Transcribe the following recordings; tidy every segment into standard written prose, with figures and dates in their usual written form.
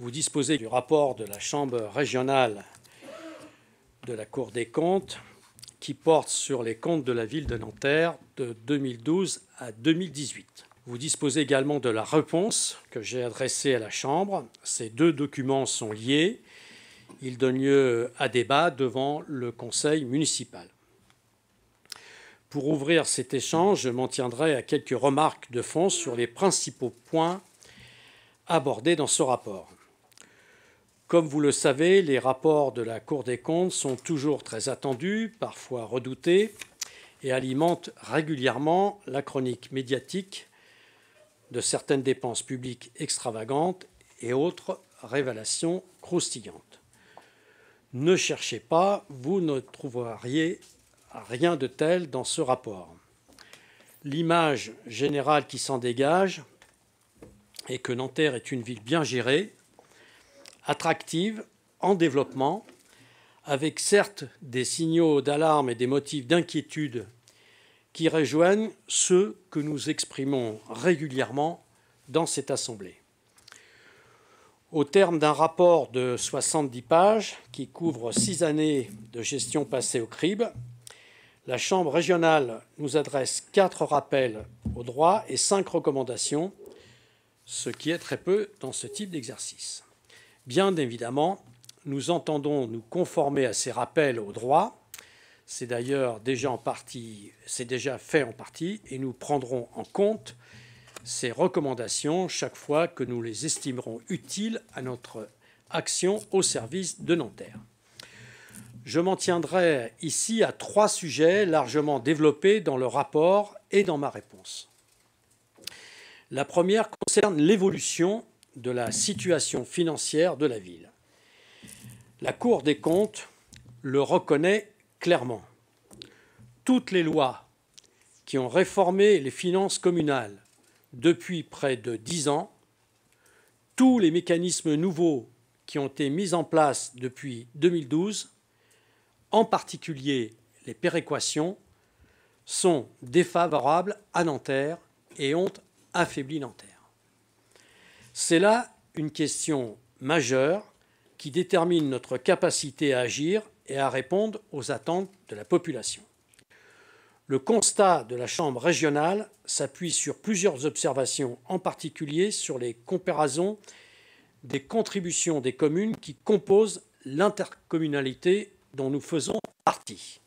Vous disposez du rapport de la Chambre régionale de la Cour des comptes qui porte sur les comptes de la ville de Nanterre de 2012 à 2018. Vous disposez également de la réponse que j'ai adressée à la Chambre. Ces deux documents sont liés. Ils donnent lieu à débat devant le Conseil municipal. Pour ouvrir cet échange, je m'en tiendrai à quelques remarques de fond sur les principaux points abordés dans ce rapport. Comme vous le savez, les rapports de la Cour des comptes sont toujours très attendus, parfois redoutés, et alimentent régulièrement la chronique médiatique de certaines dépenses publiques extravagantes et autres révélations croustillantes. Ne cherchez pas, vous ne trouveriez rien de tel dans ce rapport. L'image générale qui s'en dégage est que Nanterre est une ville bien gérée, attractive, en développement, avec certes des signaux d'alarme et des motifs d'inquiétude qui rejoignent ceux que nous exprimons régulièrement dans cette Assemblée. Au terme d'un rapport de 70 pages qui couvre 6 années de gestion passée au crible, la Chambre régionale nous adresse 4 rappels au droit et 5 recommandations, ce qui est très peu dans ce type d'exercice. Bien évidemment, nous entendons nous conformer à ces rappels au droit. C'est d'ailleurs déjà fait en partie, et nous prendrons en compte ces recommandations chaque fois que nous les estimerons utiles à notre action au service de Nanterre. Je m'en tiendrai ici à 3 sujets largement développés dans le rapport et dans ma réponse. La première concerne l'évolution de la situation financière de la ville. La Cour des comptes le reconnaît clairement. Toutes les lois qui ont réformé les finances communales depuis près de 10 ans, tous les mécanismes nouveaux qui ont été mis en place depuis 2012, en particulier les péréquations, sont défavorables à Nanterre et ont affaibli Nanterre. C'est là une question majeure qui détermine notre capacité à agir et à répondre aux attentes de la population. Le constat de la Chambre régionale s'appuie sur plusieurs observations, en particulier sur les comparaisons des contributions des communes qui composent l'intercommunalité dont nous faisons partie.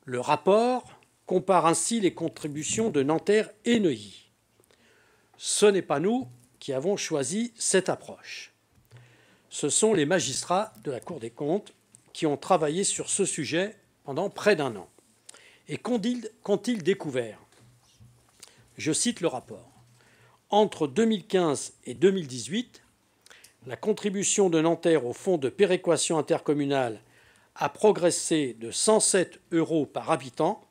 Le rapport compare ainsi les contributions de Nanterre et Neuilly. Ce n'est pas nous qui avons choisi cette approche. Ce sont les magistrats de la Cour des comptes qui ont travaillé sur ce sujet pendant près d'1 an. Et qu'ont-ils découvert? Je cite le rapport. Entre 2015 et 2018, la contribution de Nanterre au fonds de péréquation intercommunale a progressé de 107 € par habitant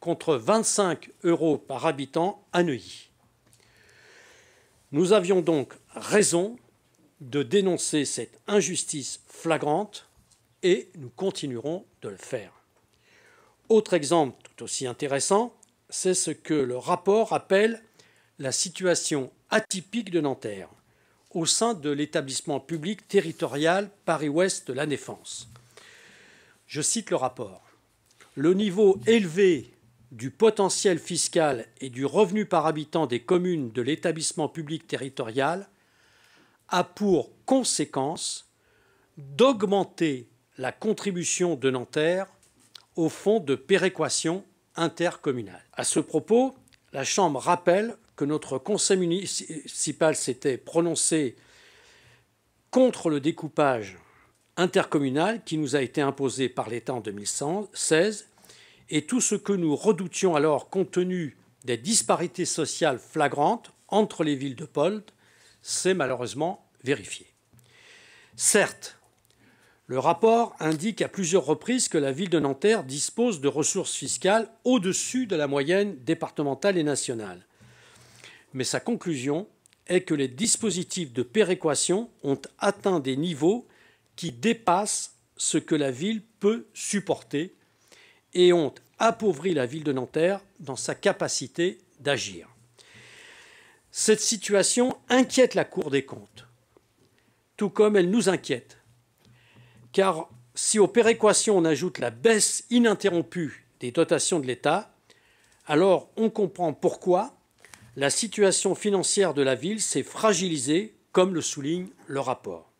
contre 25 € par habitant à Neuilly. Nous avions donc raison de dénoncer cette injustice flagrante et nous continuerons de le faire. Autre exemple tout aussi intéressant, c'est ce que le rapport appelle la situation atypique de Nanterre au sein de l'établissement public territorial Paris-Ouest de la Défense. Je cite le rapport. Le niveau élevé du potentiel fiscal et du revenu par habitant des communes de l'établissement public territorial a pour conséquence d'augmenter la contribution de Nanterre au fonds de péréquation intercommunale. À ce propos, la Chambre rappelle que notre conseil municipal s'était prononcé contre le découpage intercommunal qui nous a été imposé par l'État en 2016, et tout ce que nous redoutions alors compte tenu des disparités sociales flagrantes entre les villes de Polt s'est malheureusement vérifié. Certes, le rapport indique à plusieurs reprises que la ville de Nanterre dispose de ressources fiscales au-dessus de la moyenne départementale et nationale. Mais sa conclusion est que les dispositifs de péréquation ont atteint des niveaux qui dépassent ce que la ville peut supporter et ont appauvri la ville de Nanterre dans sa capacité d'agir. Cette situation inquiète la Cour des comptes, tout comme elle nous inquiète. Car si aux péréquations on ajoute la baisse ininterrompue des dotations de l'État, alors on comprend pourquoi la situation financière de la ville s'est fragilisée, comme le souligne le rapport.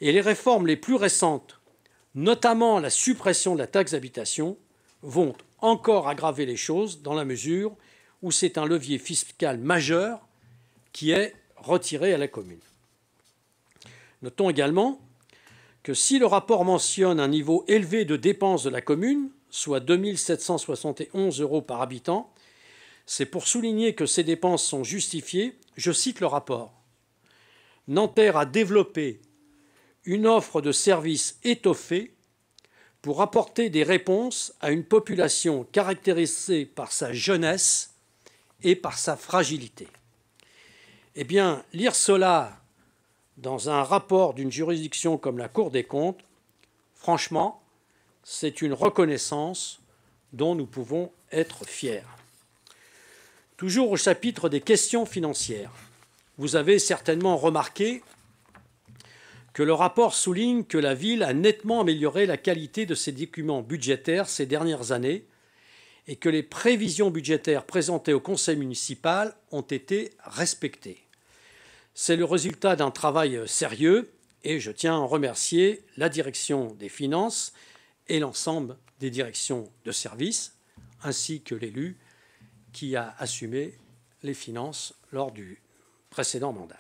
Et les réformes les plus récentes, notamment la suppression de la taxe d'habitation, vont encore aggraver les choses dans la mesure où c'est un levier fiscal majeur qui est retiré à la commune. Notons également que si le rapport mentionne un niveau élevé de dépenses de la commune, soit 2 771 € par habitant, c'est pour souligner que ces dépenses sont justifiées. Je cite le rapport. Nanterre a développé une offre de services étoffée pour apporter des réponses à une population caractérisée par sa jeunesse et par sa fragilité. Eh bien, lire cela dans un rapport d'une juridiction comme la Cour des comptes, franchement, c'est une reconnaissance dont nous pouvons être fiers. Toujours au chapitre des questions financières, vous avez certainement remarqué que le rapport souligne que la ville a nettement amélioré la qualité de ses documents budgétaires ces dernières années et que les prévisions budgétaires présentées au conseil municipal ont été respectées. C'est le résultat d'un travail sérieux et je tiens à remercier la direction des finances et l'ensemble des directions de service, ainsi que l'élu qui a assumé les finances lors du précédent mandat.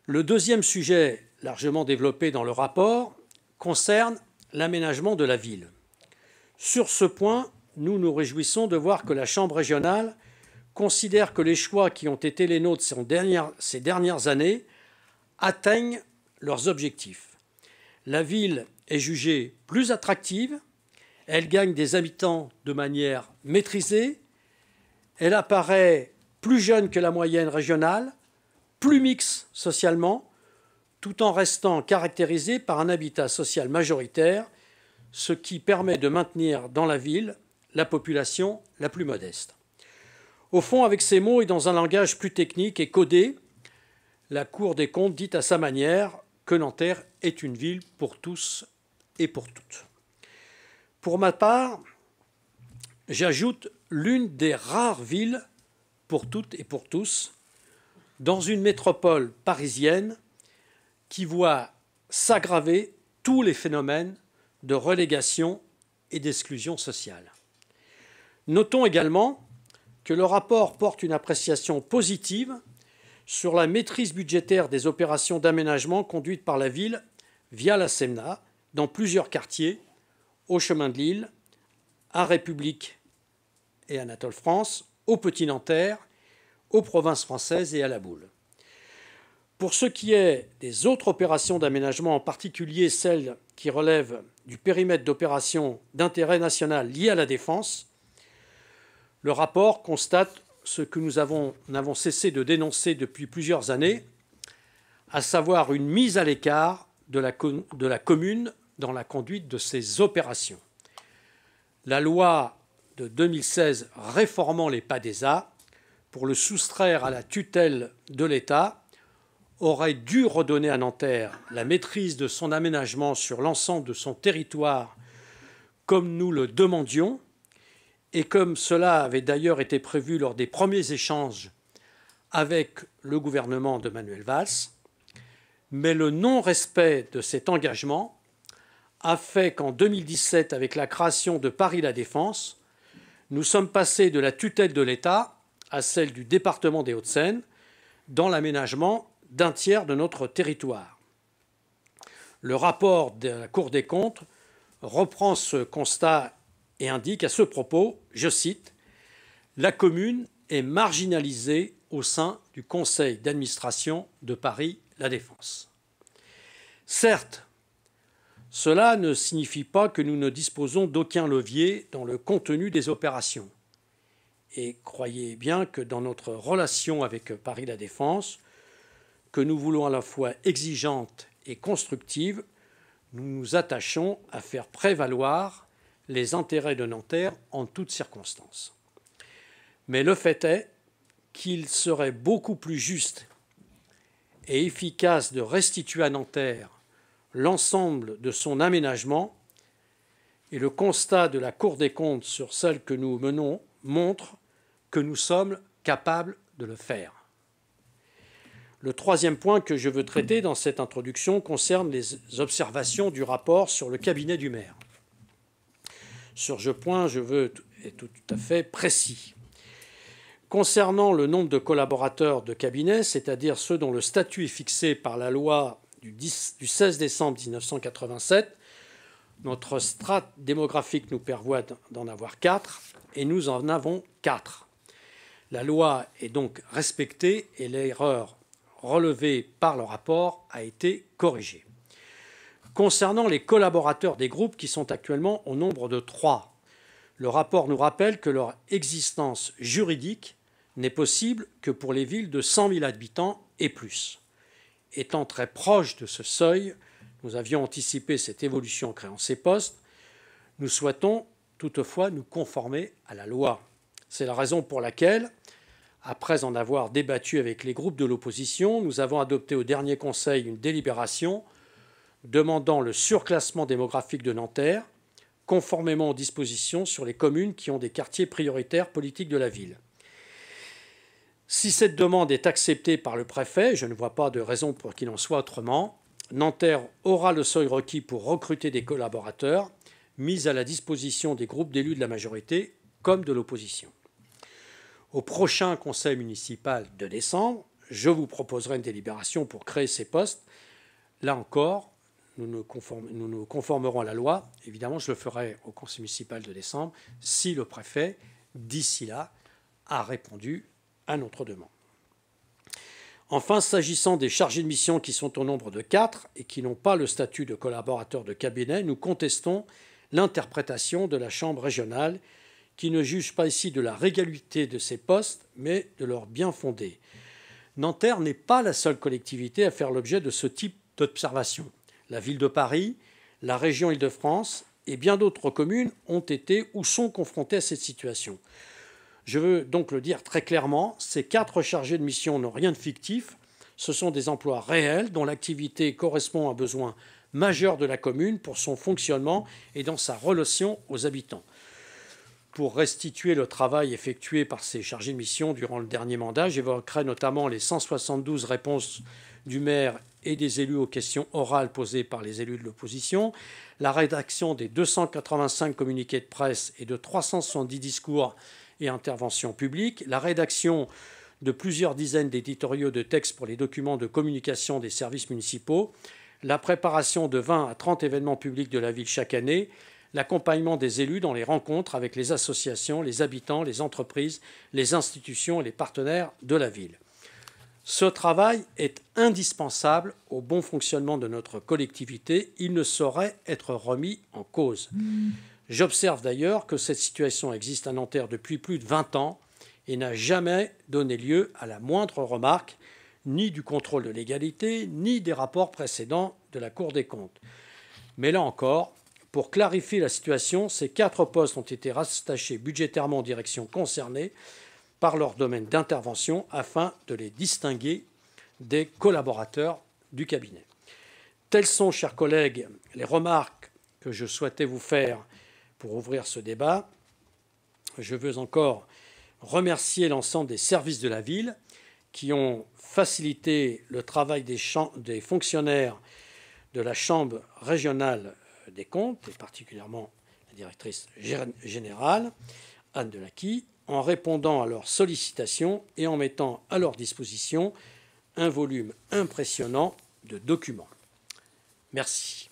Le deuxième sujet largement développé dans le rapport concerne l'aménagement de la ville. Sur ce point, nous nous réjouissons de voir que la Chambre régionale considère que les choix qui ont été les nôtres ces dernières années atteignent leurs objectifs. La ville est jugée plus attractive, elle gagne des habitants de manière maîtrisée, elle apparaît plus jeune que la moyenne régionale, plus mixte socialement, tout en restant caractérisée par un habitat social majoritaire, ce qui permet de maintenir dans la ville la population la plus modeste. Au fond, avec ces mots et dans un langage plus technique et codé, la Cour des comptes dit à sa manière que Nanterre est une ville pour tous et pour toutes. Pour ma part, j'ajoute l'une des rares villes pour toutes et pour tous dans une métropole parisienne qui voit s'aggraver tous les phénomènes de relégation et d'exclusion sociale. Notons également que le rapport porte une appréciation positive sur la maîtrise budgétaire des opérations d'aménagement conduites par la ville via la SEMNA dans plusieurs quartiers, au Chemin de l'Île, à République et Anatole France, au Petit Nanterre, aux provinces françaises et à la Boule. Pour ce qui est des autres opérations d'aménagement, en particulier celles qui relèvent du périmètre d'opération d'intérêt national lié à la défense, le rapport constate ce que nous n'avons cessé de dénoncer depuis plusieurs années, à savoir une mise à l'écart de la commune dans la conduite de ces opérations. La loi de 2016 réformant les PADESA pour le soustraire à la tutelle de l'État aurait dû redonner à Nanterre la maîtrise de son aménagement sur l'ensemble de son territoire comme nous le demandions et comme cela avait d'ailleurs été prévu lors des premiers échanges avec le gouvernement de Manuel Valls. Mais le non-respect de cet engagement a fait qu'en 2017, avec la création de Paris La Défense, nous sommes passés de la tutelle de l'État à celle du département des Hauts-de-Seine dans l'aménagement d'un tiers de notre territoire. Le rapport de la Cour des comptes reprend ce constat et indique à ce propos, je cite, « La commune est marginalisée au sein du conseil d'administration de Paris La Défense ». Certes, cela ne signifie pas que nous ne disposons d'aucun levier dans le contenu des opérations. Et croyez bien que dans notre relation avec Paris La Défense, que nous voulons à la fois exigeante et constructive, nous nous attachons à faire prévaloir les intérêts de Nanterre en toutes circonstances. Mais le fait est qu'il serait beaucoup plus juste et efficace de restituer à Nanterre l'ensemble de son aménagement, et le constat de la Cour des comptes sur celle que nous menons montre que nous sommes capables de le faire. Le troisième point que je veux traiter dans cette introduction concerne les observations du rapport sur le cabinet du maire. Sur ce point, je veux être tout à fait précis. Concernant le nombre de collaborateurs de cabinet, c'est-à-dire ceux dont le statut est fixé par la loi du 16 décembre 1987, notre strate démographique nous prévoit d'en avoir 4 et nous en avons 4. La loi est donc respectée et l'erreur relevée par le rapport a été corrigée. Concernant les collaborateurs des groupes qui sont actuellement au nombre de 3, le rapport nous rappelle que leur existence juridique n'est possible que pour les villes de 100 000 habitants et plus. Étant très proche de ce seuil, nous avions anticipé cette évolution en créant ces postes. Nous souhaitons toutefois nous conformer à la loi. C'est la raison pour laquelle, après en avoir débattu avec les groupes de l'opposition, nous avons adopté au dernier Conseil une délibération demandant le surclassement démographique de Nanterre, conformément aux dispositions sur les communes qui ont des quartiers prioritaires politiques de la ville. Si cette demande est acceptée par le préfet, je ne vois pas de raison pour qu'il en soit autrement, Nanterre aura le seuil requis pour recruter des collaborateurs, mis à la disposition des groupes d'élus de la majorité comme de l'opposition. Au prochain conseil municipal de décembre, je vous proposerai une délibération pour créer ces postes. Là encore, nous nous conformerons à la loi. Évidemment, je le ferai au conseil municipal de décembre si le préfet, d'ici là, a répondu à notre demande. Enfin, s'agissant des chargés de mission qui sont au nombre de 4 et qui n'ont pas le statut de collaborateur de cabinet, nous contestons l'interprétation de la Chambre régionale qui ne juge pas ici de la légalité de ces postes, mais de leur bien-fondé. Nanterre n'est pas la seule collectivité à faire l'objet de ce type d'observation. La ville de Paris, la région Île-de-France et bien d'autres communes ont été ou sont confrontées à cette situation. Je veux donc le dire très clairement, ces 4 chargés de mission n'ont rien de fictif. Ce sont des emplois réels dont l'activité correspond à un besoin majeur de la commune pour son fonctionnement et dans sa relation aux habitants. Pour restituer le travail effectué par ces chargés de mission durant le dernier mandat, j'évoquerai notamment les 172 réponses du maire et des élus aux questions orales posées par les élus de l'opposition, la rédaction des 285 communiqués de presse et de 370 discours et interventions publiques, la rédaction de plusieurs dizaines d'éditoriaux de textes pour les documents de communication des services municipaux, la préparation de 20 à 30 événements publics de la ville chaque année, l'accompagnement des élus dans les rencontres avec les associations, les habitants, les entreprises, les institutions et les partenaires de la ville. Ce travail est indispensable au bon fonctionnement de notre collectivité. Il ne saurait être remis en cause. J'observe d'ailleurs que cette situation existe à Nanterre depuis plus de 20 ans et n'a jamais donné lieu à la moindre remarque, ni du contrôle de légalité, ni des rapports précédents de la Cour des comptes. Mais là encore, pour clarifier la situation, ces 4 postes ont été rattachés budgétairement aux directions concernées par leur domaine d'intervention afin de les distinguer des collaborateurs du cabinet. Telles sont, chers collègues, les remarques que je souhaitais vous faire pour ouvrir ce débat. Je veux encore remercier l'ensemble des services de la ville qui ont facilité le travail des fonctionnaires de la Chambre régionale des comptes, et particulièrement la directrice générale, Anne Delacqui, en répondant à leurs sollicitations et en mettant à leur disposition un volume impressionnant de documents. Merci.